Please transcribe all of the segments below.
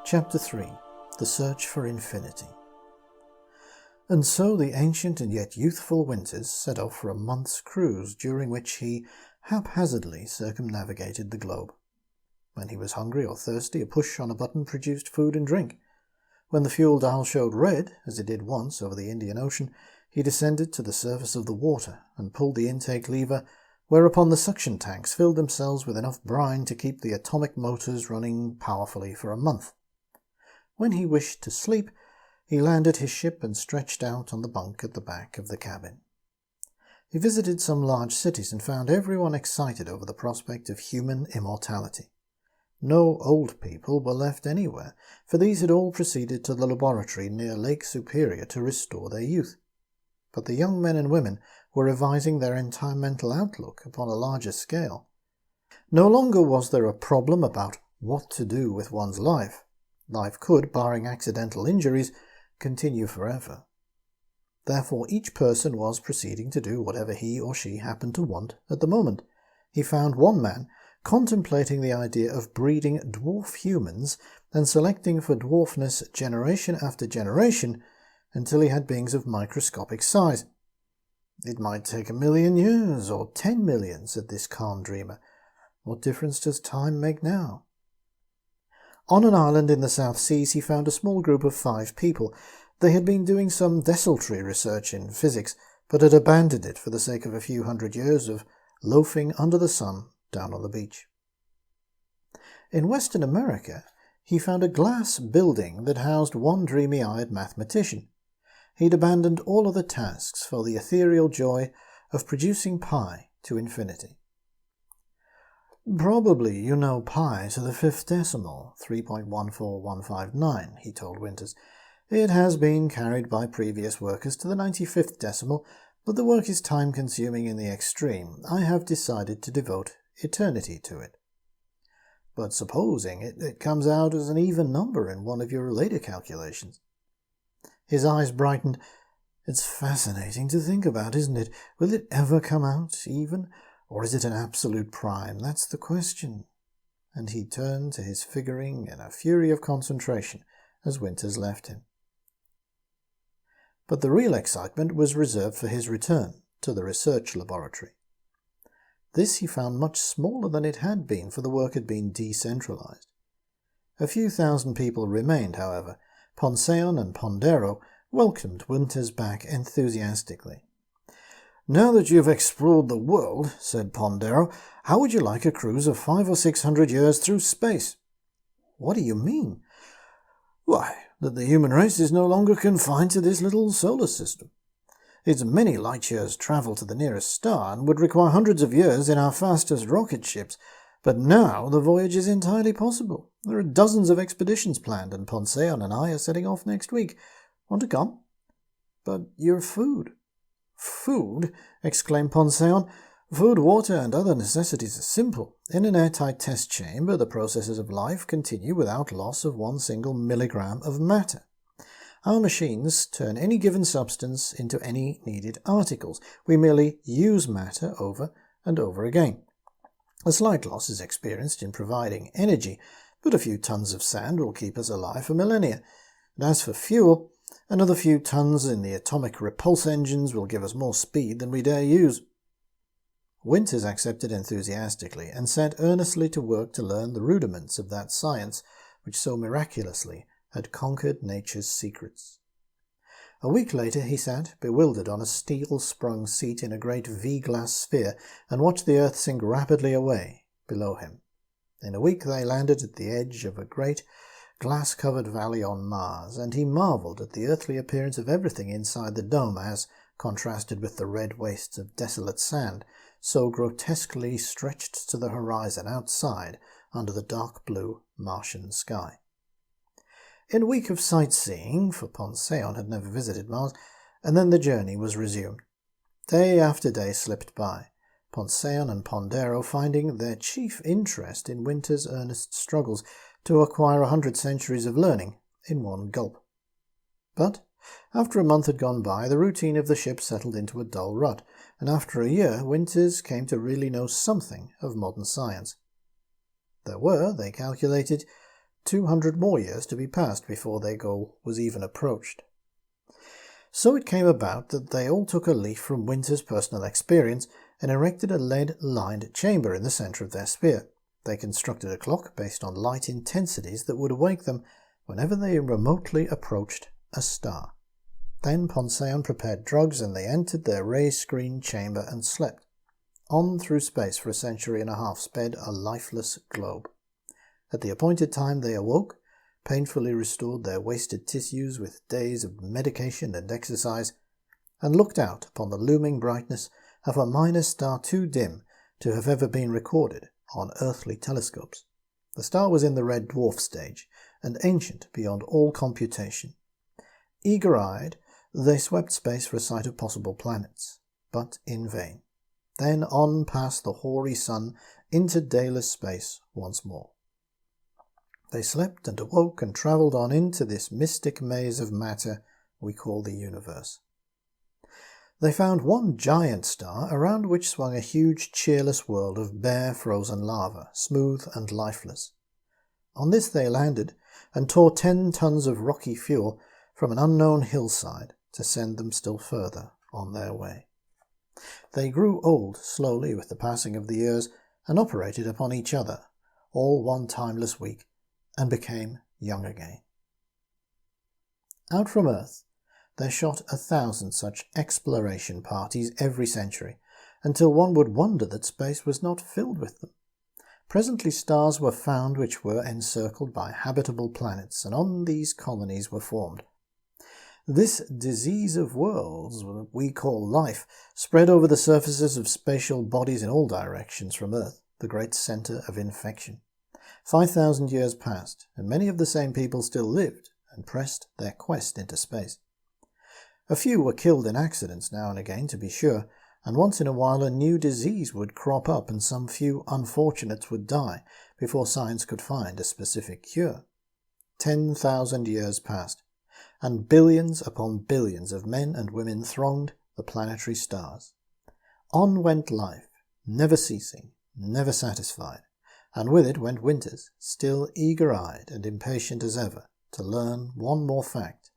Chapter 3. The Search for Infinity. And so the ancient and yet youthful Winters set off for a month's cruise, during which he haphazardly circumnavigated the globe. When he was hungry or thirsty, a push on a button produced food and drink. When the fuel dial showed red, as it did once over the Indian Ocean, he descended to the surface of the water and pulled the intake lever, whereupon the suction tanks filled themselves with enough brine to keep the atomic motors running powerfully for a month. When he wished to sleep, he landed his ship and stretched out on the bunk at the back of the cabin. He visited some large cities and found everyone excited over the prospect of human immortality. No old people were left anywhere, for these had all proceeded to the laboratory near Lake Superior to restore their youth. But the young men and women were revising their entire mental outlook upon a larger scale. No longer was there a problem about what to do with one's life. Life could, barring accidental injuries, continue forever. Therefore each person was proceeding to do whatever he or she happened to want at the moment. He found one man contemplating the idea of breeding dwarf humans and selecting for dwarfness generation after generation until he had beings of microscopic size. It might take 1,000,000 years, or 10 million, said this calm dreamer. What difference does time make now? On an island in the South Seas he found a small group of 5 people. They had been doing some desultory research in physics, but had abandoned it for the sake of a few hundred years of loafing under the sun down on the beach. In Western America he found a glass building that housed one dreamy-eyed mathematician. He'd abandoned all other tasks for the ethereal joy of producing pi to infinity. "Probably you know pi to the 5th decimal, 3.14159, he told Winters. "It has been carried by previous workers to the 95th decimal, but the work is time-consuming in the extreme. I have decided to devote eternity to it." "But supposing it comes out as an even number in one of your later calculations?" His eyes brightened. "It's fascinating to think about, isn't it? Will it ever come out even? Or is it an absolute prime? That's the question." And he turned to his figuring in a fury of concentration as Winters left him. But the real excitement was reserved for his return to the research laboratory. This he found much smaller than it had been, for the work had been decentralized. A few thousand people remained, however. Ponceon and Pondero welcomed Winters back enthusiastically. "Now that you've explored the world," said Pondero, "how would you like a cruise of 500 or 600 years through space?" "What do you mean?" "Why, that the human race is no longer confined to this little solar system. It's many light years' travel to the nearest star, and would require hundreds of years in our fastest rocket ships. But now the voyage is entirely possible. There are dozens of expeditions planned, and Ponceon and I are setting off next week. Want to come?" "But your food." "Food?" exclaimed Ponceon. "Food, water, and other necessities are simple. In an airtight test chamber, the processes of life continue without loss of 1 single milligram of matter. Our machines turn any given substance into any needed articles. We merely use matter over and over again. A slight loss is experienced in providing energy, but a few tons of sand will keep us alive for millennia. And as for fuel, another few tons in the atomic repulse engines will give us more speed than we dare use." Winters accepted enthusiastically and set earnestly to work to learn the rudiments of that science which so miraculously had conquered nature's secrets. A week later he sat, bewildered, on a steel-sprung seat in a great V-glass sphere and watched the Earth sink rapidly away below him. In a week they landed at the edge of a great glass-covered valley on Mars, and he marveled at the earthly appearance of everything inside the dome as contrasted with the red wastes of desolate sand, so grotesquely stretched to the horizon outside under the dark blue Martian sky. In a week of sightseeing, for Ponceon had never visited Mars, and then the journey was resumed. Day after day slipped by, Ponceon and Pondero finding their chief interest in Winters' earnest struggles to acquire 100 centuries of learning in one gulp. But after a month had gone by, the routine of the ship settled into a dull rut, and after a year Winters came to really know something of modern science. There were, they calculated, 200 more years to be passed before their goal was even approached. So it came about that they all took a leaf from Winter's personal experience and erected a lead-lined chamber in the centre of their sphere. They constructed a clock based on light intensities that would awake them whenever they remotely approached a star. Then Ponceon prepared drugs and they entered their ray-screened chamber and slept. On through space for a century and a half sped a lifeless globe. At the appointed time they awoke, painfully restored their wasted tissues with days of medication and exercise, and looked out upon the looming brightness of a minor star too dim to have ever been recorded on earthly telescopes. The star was in the red dwarf stage, and ancient beyond all computation. Eager-eyed, they swept space for a sight of possible planets, but in vain. Then on past the hoary sun into dayless space once more. They slept and awoke and travelled on into this mystic maze of matter we call the universe. They found one giant star around which swung a huge cheerless world of bare frozen lava, smooth and lifeless. On this they landed and tore 10 tons of rocky fuel from an unknown hillside to send them still further on their way. They grew old slowly with the passing of the years and operated upon each other, all one timeless week, and became young again. Out from Earth, they shot 1,000 such exploration parties every century, until one would wonder that space was not filled with them. Presently stars were found which were encircled by habitable planets, and on these colonies were formed. This disease of worlds, we call life, spread over the surfaces of spatial bodies in all directions from Earth, the great centre of infection. 5,000 years passed, and many of the same people still lived and pressed their quest into space. A few were killed in accidents now and again, to be sure, and once in a while a new disease would crop up and some few unfortunates would die before science could find a specific cure. 10,000 years passed, and billions upon billions of men and women thronged the planetary stars. On went life, never ceasing, never satisfied, and with it went Winters, still eager-eyed and impatient as ever, to learn one more fact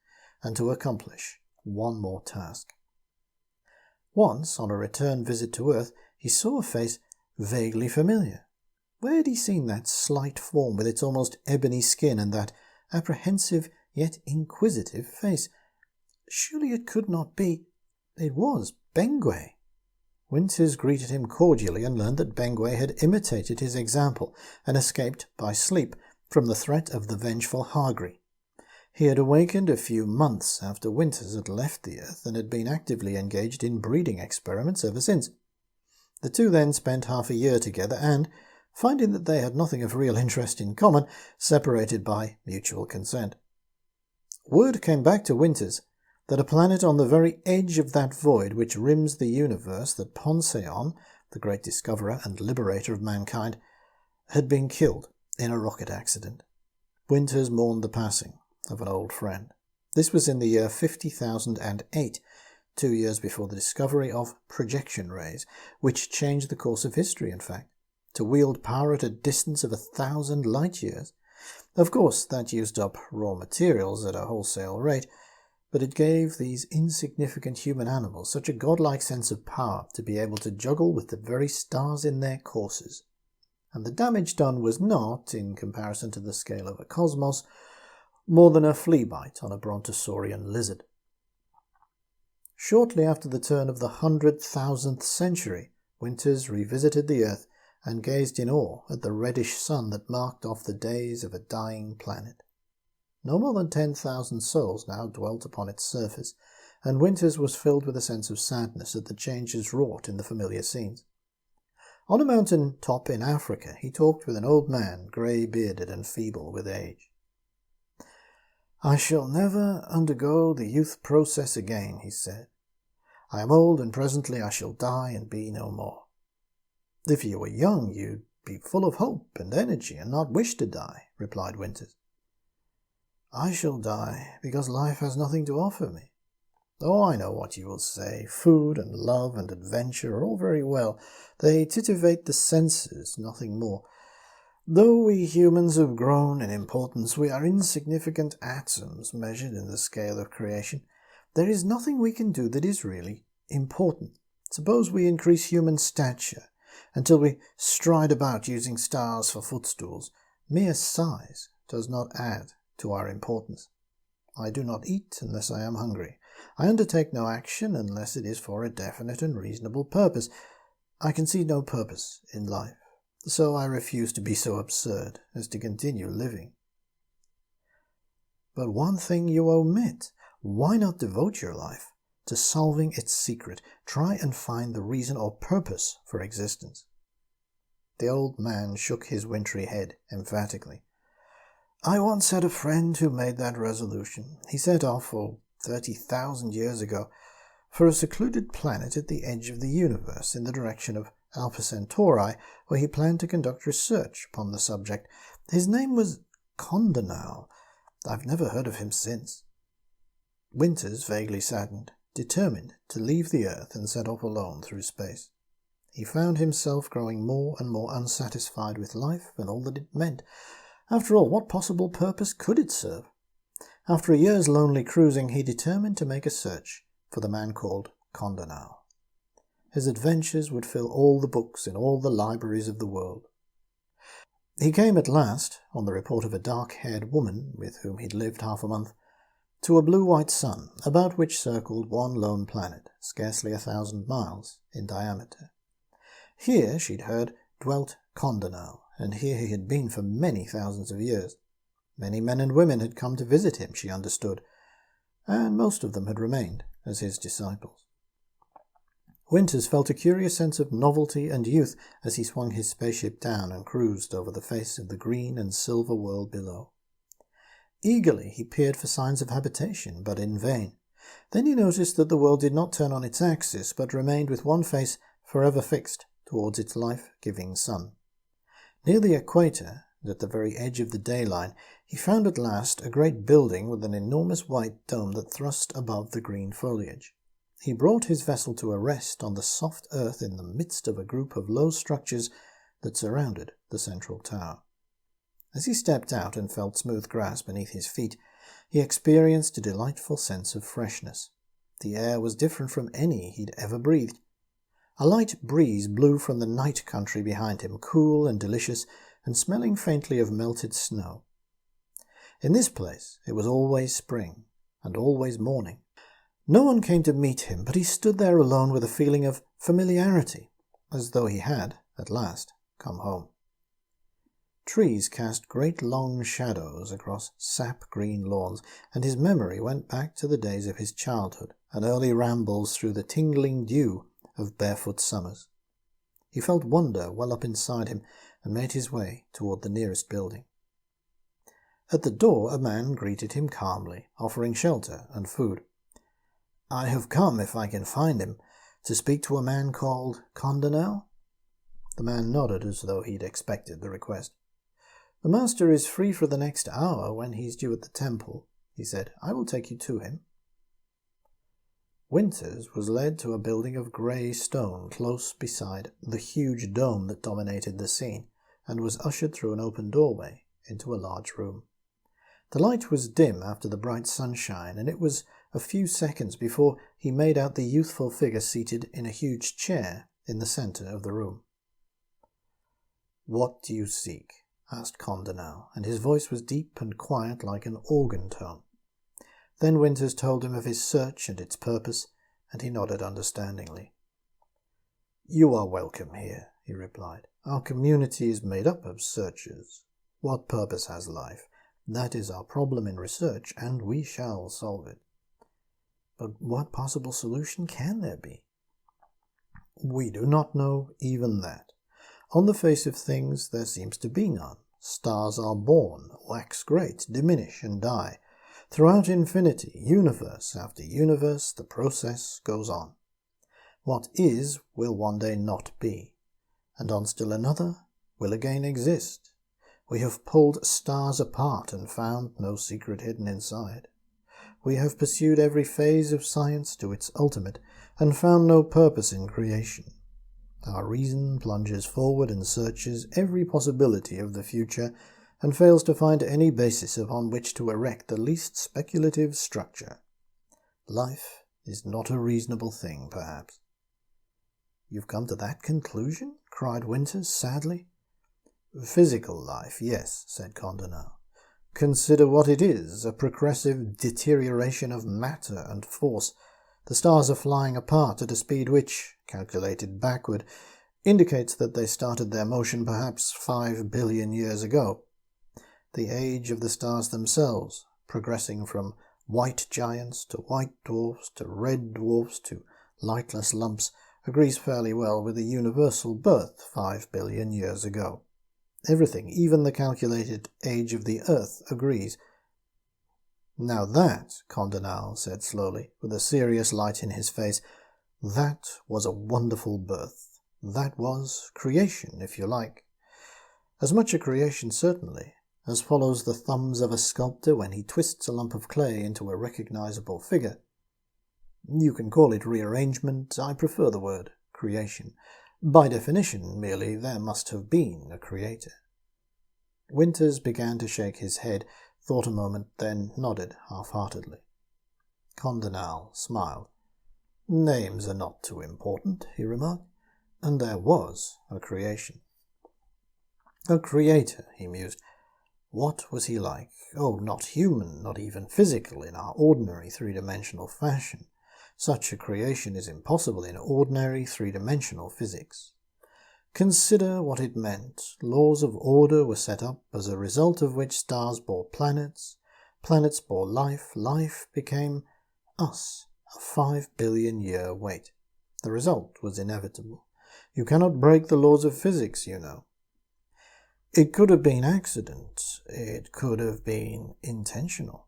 and to accomplish one more task. Once, on a return visit to Earth, he saw a face vaguely familiar. Where had he seen that slight form with its almost ebony skin and that apprehensive yet inquisitive face? Surely it could not be. It was Benguet. Winters greeted him cordially and learned that Benguet had imitated his example and escaped by sleep from the threat of the vengeful Hargreave. He had awakened a few months after Winters had left the Earth and had been actively engaged in breeding experiments ever since. The two then spent half a year together and, finding that they had nothing of real interest in common, separated by mutual consent. Word came back to Winters that a planet on the very edge of that void which rims the universe, that Ponceon, the great discoverer and liberator of mankind, had been killed in a rocket accident. Winters mourned the passing of an old friend. This was in the year 50,008, 2 years before the discovery of projection rays, which changed the course of history, in fact, to wield power at a distance of 1,000 light-years. Of course, that used up raw materials at a wholesale rate, but it gave these insignificant human animals such a godlike sense of power to be able to juggle with the very stars in their courses. And the damage done was not, in comparison to the scale of a cosmos, more than a flea bite on a brontosaurian lizard. Shortly after the turn of the 100,000th century, Winters revisited the Earth and gazed in awe at the reddish sun that marked off the days of a dying planet. No more than 10,000 souls now dwelt upon its surface, and Winters was filled with a sense of sadness at the changes wrought in the familiar scenes. On a mountain top in Africa he talked with an old man, grey-bearded and feeble with age. "I shall never undergo the youth process again," he said. "I am old, and presently I shall die and be no more." "If you were young, you'd be full of hope and energy and not wish to die," replied Winters. "I shall die because life has nothing to offer me. Oh, I know what you will say. Food and love and adventure are all very well. They titivate the senses, nothing more. Though we humans have grown in importance, we are insignificant atoms measured in the scale of creation. There is nothing we can do that is really important. Suppose we increase human stature until we stride about using stars for footstools. Mere size does not add to our importance. I do not eat unless I am hungry. I undertake no action unless it is for a definite and reasonable purpose. I can see no purpose in life, so I refuse to be so absurd as to continue living. But one thing you omit. Why not devote your life to solving its secret? Try and find the reason or purpose for existence. The old man shook his wintry head emphatically. I once had a friend who made that resolution. He set off 30,000 years ago for a secluded planet at the edge of the universe in the direction of Alpha Centauri, where he planned to conduct research upon the subject. His name was Condonal. I've never heard of him since. Winters, vaguely saddened, determined to leave the Earth and set off alone through space. He found himself growing more and more unsatisfied with life and all that it meant. After all, what possible purpose could it serve? After a year's lonely cruising, he determined to make a search for the man called Condonal. His adventures would fill all the books in all the libraries of the world. He came at last, on the report of a dark-haired woman with whom he'd lived half a month, to a blue-white sun, about which circled one lone planet, scarcely 1,000 miles in diameter. Here, she'd heard, dwelt Condonal, and here he had been for many thousands of years. Many men and women had come to visit him, she understood, and most of them had remained as his disciples. Winters felt a curious sense of novelty and youth as he swung his spaceship down and cruised over the face of the green and silver world below. Eagerly he peered for signs of habitation, but in vain. Then he noticed that the world did not turn on its axis, but remained with one face forever fixed towards its life-giving sun. Near the equator, at the very edge of the day line, he found at last a great building with an enormous white dome that thrust above the green foliage. He brought his vessel to a rest on the soft earth in the midst of a group of low structures that surrounded the central tower. As he stepped out and felt smooth grass beneath his feet, he experienced a delightful sense of freshness. The air was different from any he'd ever breathed. A light breeze blew from the night country behind him, cool and delicious, and smelling faintly of melted snow. In this place it was always spring, and always morning. No one came to meet him, but he stood there alone with a feeling of familiarity, as though he had, at last, come home. Trees cast great long shadows across sap-green lawns, and his memory went back to the days of his childhood and early rambles through the tingling dew of barefoot summers. He felt wonder well up inside him and made his way toward the nearest building. At the door a man greeted him calmly, offering shelter and food. I have come, if I can find him, to speak to a man called Condonal. The man nodded as though he'd expected the request. The master is free for the next hour when he's due at the temple, he said. I will take you to him. Winters was led to a building of grey stone close beside the huge dome that dominated the scene, and was ushered through an open doorway into a large room. The light was dim after the bright sunshine, and it was a few seconds before he made out the youthful figure seated in a huge chair in the centre of the room. What do you seek? Asked Condonal, and his voice was deep and quiet like an organ tone. Then Winters told him of his search and its purpose, and he nodded understandingly. You are welcome here, he replied. Our community is made up of searchers. What purpose has life? That is our problem in research, and we shall solve it. But what possible solution can there be? We do not know even that. On the face of things there seems to be none. Stars are born, wax great, diminish and die. Throughout infinity, universe after universe, the process goes on. What is will one day not be, and on still another will again exist. We have pulled stars apart and found no secret hidden inside. We have pursued every phase of science to its ultimate and found no purpose in creation. Our reason plunges forward and searches every possibility of the future and fails to find any basis upon which to erect the least speculative structure. Life is not a reasonable thing, perhaps." "You've come to that conclusion?" cried Winters sadly. "Physical life, yes," said Condorcet. "Consider what it is, a progressive deterioration of matter and force. The stars are flying apart at a speed which, calculated backward, indicates that they started their motion perhaps 5 billion years ago. The age of the stars themselves, progressing from white giants to white dwarfs to red dwarfs to lightless lumps, agrees fairly well with the universal birth 5 billion years ago. Everything, even the calculated age of the Earth, agrees." "Now that," Condorcet said slowly, with a serious light in his face, "that was a wonderful birth. That was creation, if you like. As much a creation, certainly, as follows the thumbs of a sculptor when he twists a lump of clay into a recognizable figure. You can call it rearrangement. I prefer the word creation. By definition, merely, there must have been a creator." Winters began to shake his head, thought a moment, then nodded half-heartedly. Condorcet smiled. "Names are not too important," he remarked, "and there was a creation." "A creator," he mused. "What was he like? Oh, not human, not even physical in our ordinary three-dimensional fashion. Such a creation is impossible in ordinary three-dimensional physics. Consider what it meant. Laws of order were set up, as a result of which stars bore planets, planets bore life, life became us, a 5 billion year wait. The result was inevitable. You cannot break the laws of physics, you know. It could have been accident. It could have been intentional.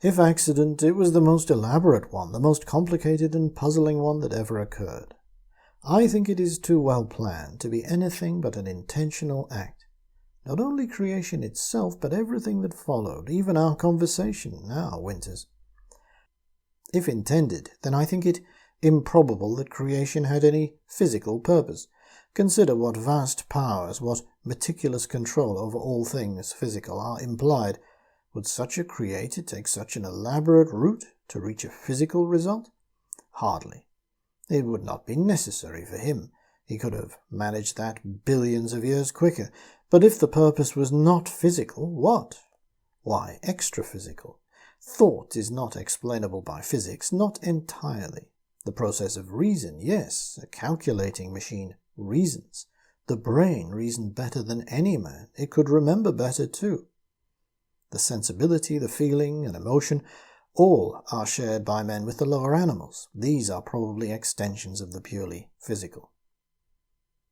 If accident, it was the most elaborate one, the most complicated and puzzling one that ever occurred. I think it is too well planned to be anything but an intentional act. Not only creation itself, but everything that followed, even our conversation now, Winters. If intended, then I think it improbable that creation had any physical purpose. Consider what vast powers, what meticulous control over all things physical are implied. Would such a creator take such an elaborate route to reach a physical result? Hardly. It would not be necessary for him. He could have managed that billions of years quicker. But if the purpose was not physical, what? Why, extra-physical. Thought is not explainable by physics, not entirely. The process of reason, yes, a calculating machine reasons. The brain reasoned better than any man. It could remember better, too. The sensibility, the feeling, and emotion, all are shared by men with the lower animals. These are probably extensions of the purely physical.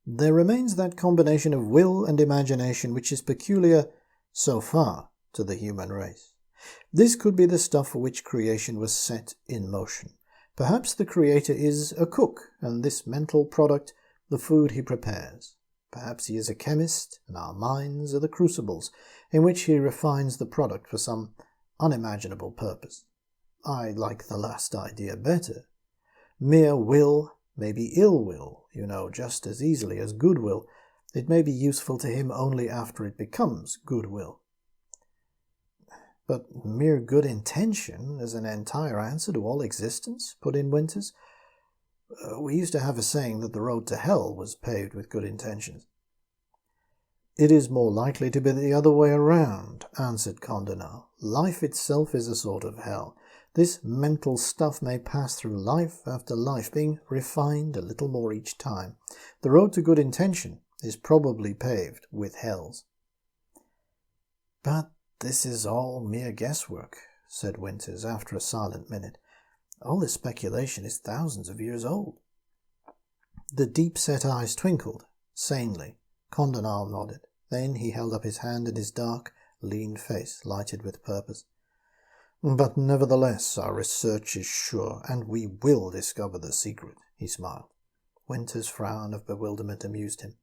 There remains that combination of will and imagination which is peculiar, so far, to the human race. This could be the stuff for which creation was set in motion. Perhaps the creator is a cook, and this mental product, the food he prepares. Perhaps he is a chemist, and our minds are the crucibles in which he refines the product for some unimaginable purpose. I like the last idea better. Mere will may be ill will, just as easily as good will. It may be useful to him only after it becomes good will. But mere good intention is an entire answer to all existence, put in Winters. We used to have a saying that the road to hell was paved with good intentions. It is more likely to be the other way around, answered Condorcet. Life itself is a sort of hell. This mental stuff may pass through life after life, being refined a little more each time. The road to good intention is probably paved with hells. But this is all mere guesswork, said Winters after a silent minute. All this speculation is thousands of years old. The deep-set eyes twinkled, sanely. Condorcet nodded. Then he held up his hand, and his dark, lean face lighted with purpose. But nevertheless, our research is sure, and we will discover the secret, he smiled. Winter's frown of bewilderment amused him.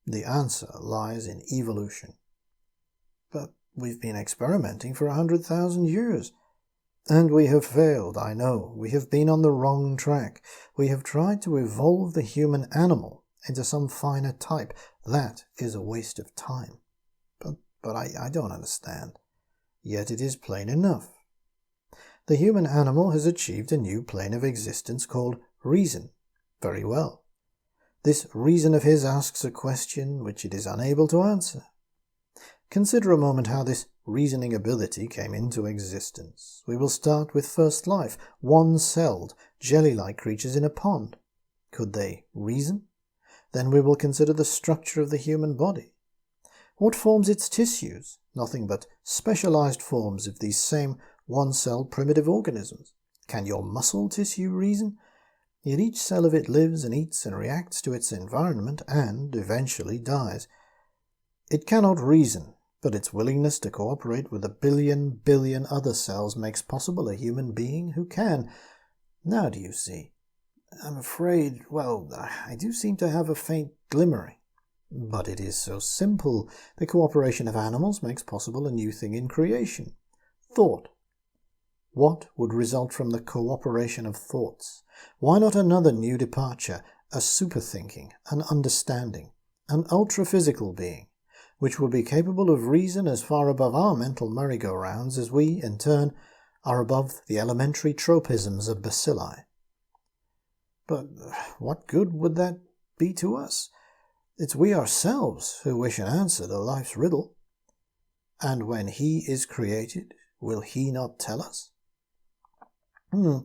The answer lies in evolution. But we've been experimenting for 100,000 years. And we have failed, I know. We have been on the wrong track. We have tried to evolve the human animal into some finer type. That is a waste of time. But I don't understand. Yet it is plain enough. The human animal has achieved a new plane of existence called reason. Very well. This reason of his asks a question which it is unable to answer. Consider a moment how this reasoning ability came into existence. We will start with first life, one-celled, jelly-like creatures in a pond. Could they reason? Then we will consider the structure of the human body. What forms its tissues? Nothing but specialized forms of these same one-celled primitive organisms. Can your muscle tissue reason? Yet each cell of it lives and eats and reacts to its environment and eventually dies. It cannot reason, but its willingness to cooperate with a billion other cells makes possible a human being who can. Now do you see? I'm afraid, I do seem to have a faint glimmering. But it is so simple. The cooperation of animals makes possible a new thing in creation. Thought. What would result from the cooperation of thoughts? Why not another new departure, a superthinking, an understanding, an ultra-physical being, which will be capable of reason as far above our mental merry-go-rounds as we, in turn, are above the elementary tropisms of bacilli? But what good would that be to us? It's we ourselves who wish an answer to life's riddle. And when he is created, will he not tell us? You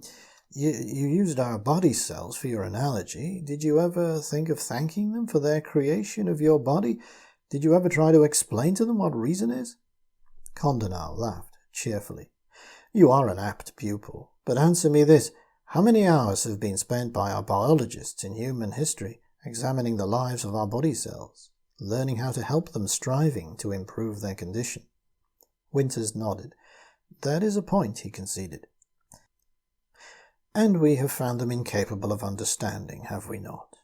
used our body cells for your analogy. Did you ever think of thanking them for their creation of your body? Did you ever try to explain to them what reason is? Condonal laughed cheerfully. You are an apt pupil, but answer me this. How many hours have been spent by our biologists in human history examining the lives of our body cells, learning how to help them, striving to improve their condition? Winters nodded. That is a point, he conceded. And we have found them incapable of understanding, have we not?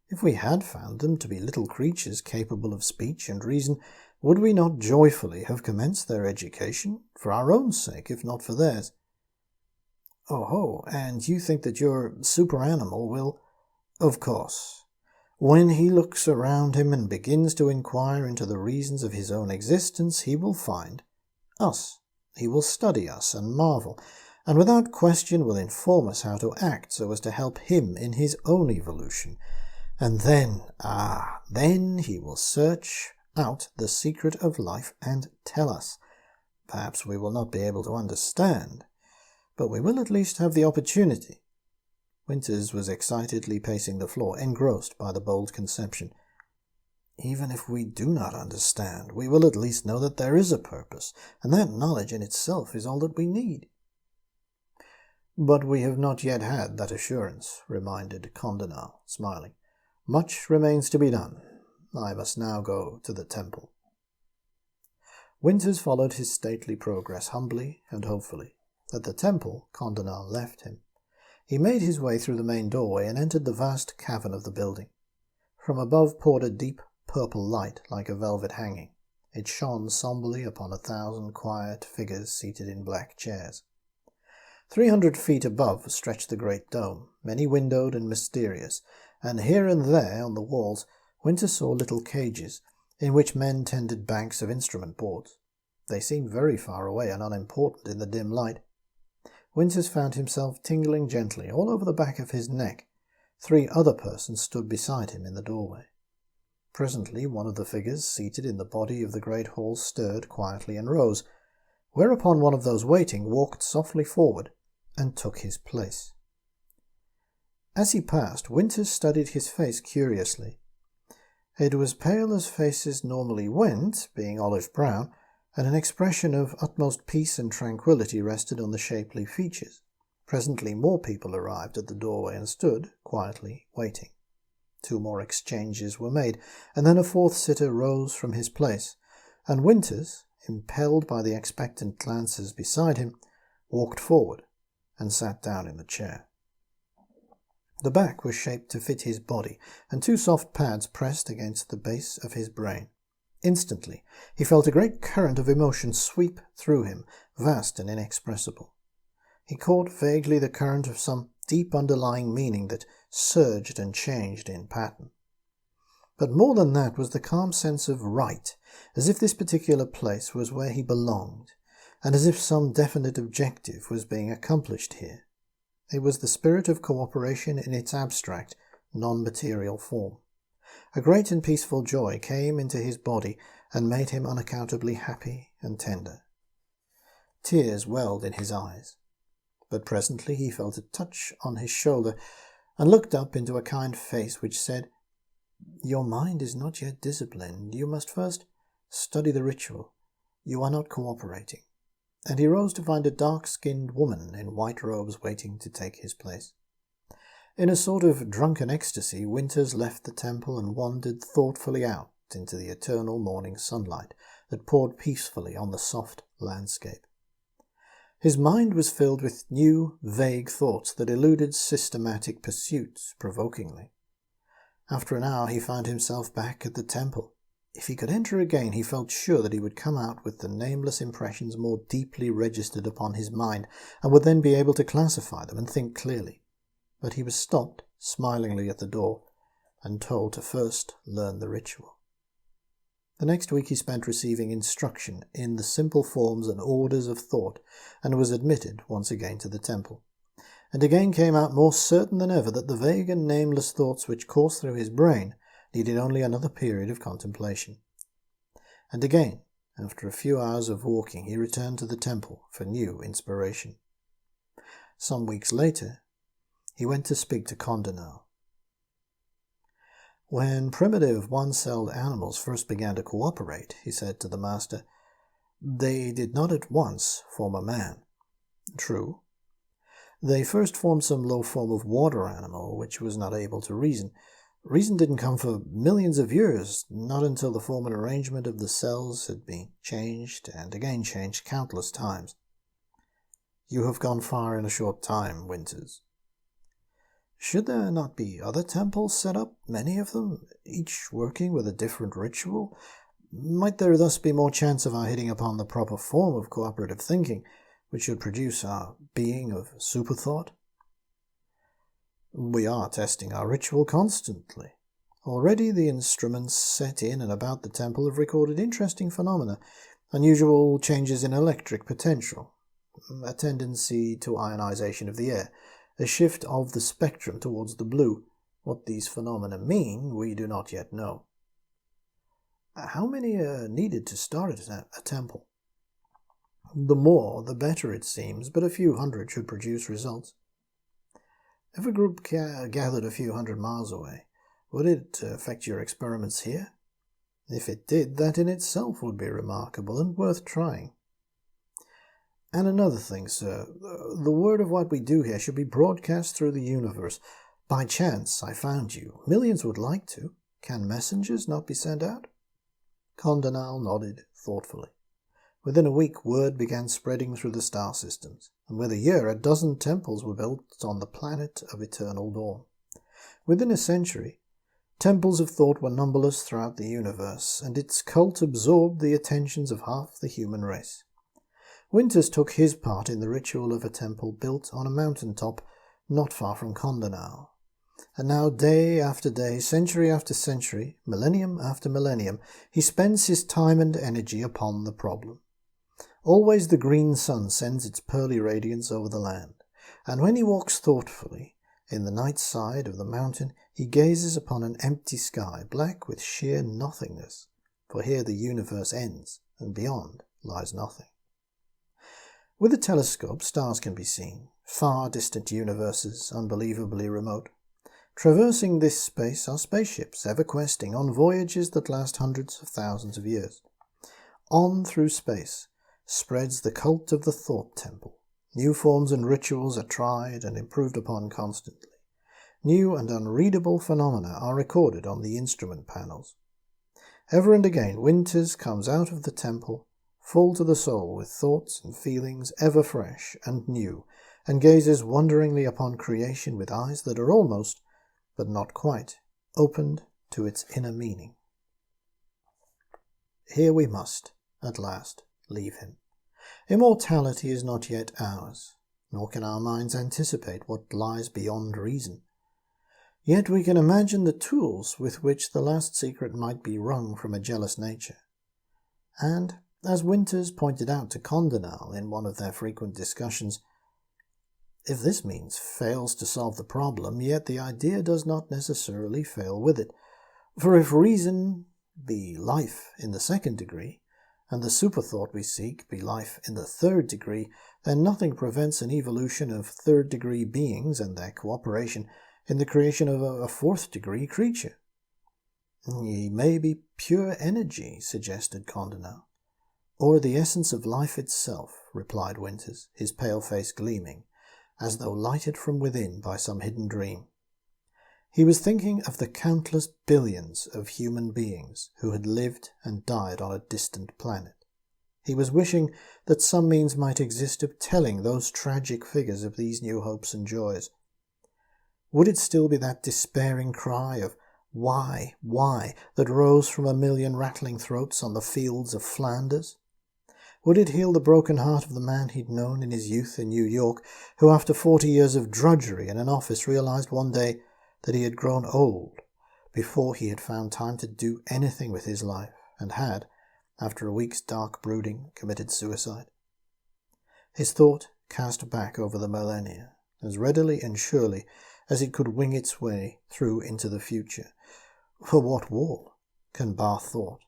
If we had found them to be little creatures capable of speech and reason, would we not joyfully have commenced their education, for our own sake, if not for theirs? Oh, and you think that your super-animal will... Of course. When he looks around him and begins to inquire into the reasons of his own existence, he will find us. He will study us and marvel, and without question will inform us how to act so as to help him in his own evolution. And then he will search out the secret of life and tell us. Perhaps we will not be able to understand, but we will at least have the opportunity. Winters was excitedly pacing the floor, engrossed by the bold conception. Even if we do not understand, we will at least know that there is a purpose, and that knowledge in itself is all that we need. But we have not yet had that assurance, reminded Condonal, smiling. Much remains to be done. I must now go to the temple. Winters followed his stately progress humbly and hopefully. At the temple, Condonal left him. He made his way through the main doorway and entered the vast cavern of the building. From above poured a deep purple light like a velvet hanging. It shone somberly upon 1,000 quiet figures seated in black chairs. 300 feet above stretched the great dome, many-windowed and mysterious, and here and there on the walls Winter saw little cages, in which men tended banks of instrument boards. They seemed very far away and unimportant in the dim light. Winters found himself tingling gently all over the back of his neck. 3 other persons stood beside him in the doorway. Presently one of the figures seated in the body of the great hall stirred quietly and rose, whereupon one of those waiting walked softly forward and took his place. As he passed, Winters studied his face curiously. It was pale as faces normally went, being olive-brown, and an expression of utmost peace and tranquillity rested on the shapely features. Presently more people arrived at the doorway and stood, quietly, waiting. 2 more exchanges were made, and then a 4th sitter rose from his place, and Winters, impelled by the expectant glances beside him, walked forward and sat down in the chair. The back was shaped to fit his body, and 2 soft pads pressed against the base of his brain. Instantly, he felt a great current of emotion sweep through him, vast and inexpressible. He caught vaguely the current of some deep underlying meaning that surged and changed in pattern. But more than that was the calm sense of right, as if this particular place was where he belonged, and as if some definite objective was being accomplished here. It was the spirit of cooperation in its abstract, non-material form. A great and peaceful joy came into his body and made him unaccountably happy and tender. Tears welled in his eyes. But presently he felt a touch on his shoulder and looked up into a kind face which said, "Your mind is not yet disciplined. You must first study the ritual. You are not cooperating." And he rose to find a dark-skinned woman in white robes waiting to take his place. In a sort of drunken ecstasy, Winters left the temple and wandered thoughtfully out into the eternal morning sunlight that poured peacefully on the soft landscape. His mind was filled with new, vague thoughts that eluded systematic pursuits provokingly. After an hour he found himself back at the temple. If he could enter again, he felt sure that he would come out with the nameless impressions more deeply registered upon his mind, and would then be able to classify them and think clearly. But he was stopped smilingly at the door and told to first learn the ritual. The next week he spent receiving instruction in the simple forms and orders of thought, and was admitted once again to the temple, and again came out more certain than ever that the vague and nameless thoughts which coursed through his brain needed only another period of contemplation. And again, after a few hours of walking, he returned to the temple for new inspiration. Some weeks later, he went to speak to Condonal. "When primitive one-celled animals first began to cooperate," he said to the master, "they did not at once form a man. True. They first formed some low form of water animal which was not able to reason. Reason didn't come for millions of years, not until the form and arrangement of the cells had been changed and again changed countless times." "You have gone far in a short time, Winters." "Should there not be other temples set up, many of them, each working with a different ritual? Might there thus be more chance of our hitting upon the proper form of cooperative thinking, which should produce our being of superthought?" "We are testing our ritual constantly. Already the instruments set in and about the temple have recorded interesting phenomena, unusual changes in electric potential, a tendency to ionization of the air, a shift of the spectrum towards the blue. What these phenomena mean, we do not yet know." "How many are needed to start a temple?" "The more, the better, it seems, but a few hundred should produce results." "If a group gathered a few hundred miles away, would it affect your experiments here?" "If it did, that in itself would be remarkable and worth trying." "And another thing, sir, the word of what we do here should be broadcast through the universe. By chance, I found you. Millions would like to. Can messengers not be sent out?" Condonal nodded thoughtfully. Within a week, word began spreading through the star systems, and within a year 12 temples were built on the planet of eternal dawn. Within a century, temples of thought were numberless throughout the universe, and its cult absorbed the attentions of half the human race. Winters took his part in the ritual of a temple built on a mountain top not far from Condonal. And now, day after day, century after century, millennium after millennium, he spends his time and energy upon the problem. Always the green sun sends its pearly radiance over the land, and when he walks thoughtfully in the night side of the mountain, he gazes upon an empty sky, black with sheer nothingness, for here the universe ends, and beyond lies nothing. With a telescope, stars can be seen, far distant universes, unbelievably remote. Traversing this space are spaceships, ever questing on voyages that last hundreds of thousands of years. On through space spreads the cult of the thought temple. New forms and rituals are tried and improved upon constantly. New and unreadable phenomena are recorded on the instrument panels. Ever and again, Winters comes out of the temple, full to the soul with thoughts and feelings ever fresh and new, and gazes wonderingly upon creation with eyes that are almost, but not quite, opened to its inner meaning. Here we must, at last, leave him. Immortality is not yet ours. nor can our minds anticipate what lies beyond reason. Yet we can imagine the tools with which the last secret might be wrung from a jealous nature. And, as Winters pointed out to Condonal in one of their frequent discussions, if this means fails to solve the problem, yet the idea does not necessarily fail with it. For if reason be life in the second degree, and the superthought we seek be life in the third degree, then nothing prevents an evolution of third-degree beings and their cooperation in the creation of a fourth-degree creature. Ye may be pure energy, suggested Condonal. Or the essence of life itself, replied Winters, his pale face gleaming, as though lighted from within by some hidden dream. He was thinking of the countless billions of human beings who had lived and died on a distant planet. He was wishing that some means might exist of telling those tragic figures of these new hopes and joys. Would it still be that despairing cry of why, that rose from a million rattling throats on the fields of Flanders? Would it heal the broken heart of the man he'd known in his youth in New York, who after 40 years of drudgery in an office realized one day that he had grown old before he had found time to do anything with his life, and had, after a week's dark brooding, committed suicide? His thought cast back over the millennia, as readily and surely as it could wing its way through into the future. For what wall can bar thought?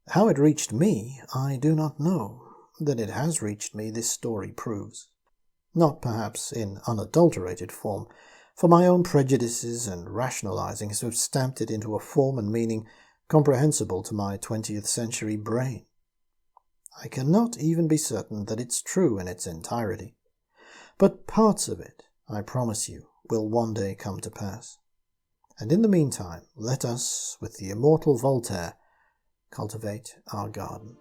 How it reached me, I do not know. That it has reached me, this story proves. Not perhaps in unadulterated form, for my own prejudices and rationalizings have stamped it into a form and meaning comprehensible to my 20th century brain. I cannot even be certain that it's true in its entirety, but parts of it, I promise you, will one day come to pass. And in the meantime, let us, with the immortal Voltaire, cultivate our garden.